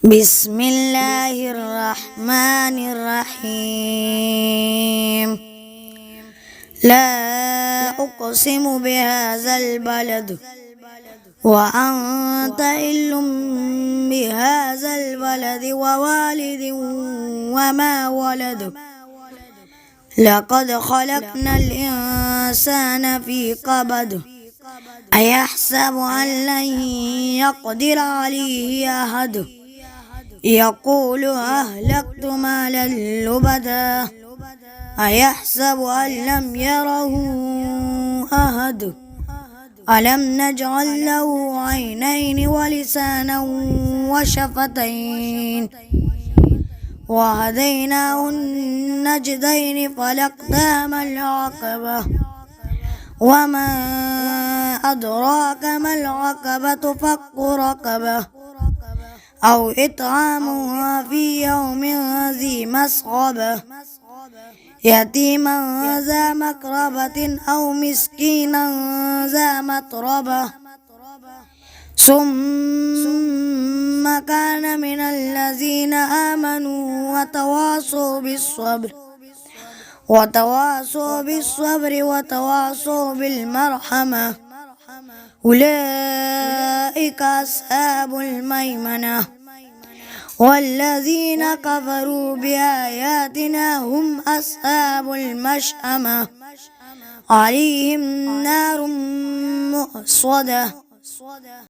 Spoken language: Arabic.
بسم الله الرحمن الرحيم. لا أقسم بهذا البلد وأنت حل بهذا البلد ووالد وما ولد. لقد خلقنا الإنسان في كبد. أيحسب أن لن يقدر عليه أحد. يقول أهلكت مالا لبدا. أيحسب أن لم يره أحد. ألم نجعل له عينين ولسانا وشفتين وهديناه النجدين فلاقتحم العقبة وما أدراك ما العقبة فك رقبة أو إطعام في يوم ذي مسغبة يتيما ذا مقربة أو مسكينا ذا متربة ثم كان من الذين آمنوا وتواصوا بالصبر وتواصوا بالمرحمة. أولئك أصحاب الميمنة. والذين كفروا بآياتنا هم أصحاب المشأمة. عليهم نار مؤصدة.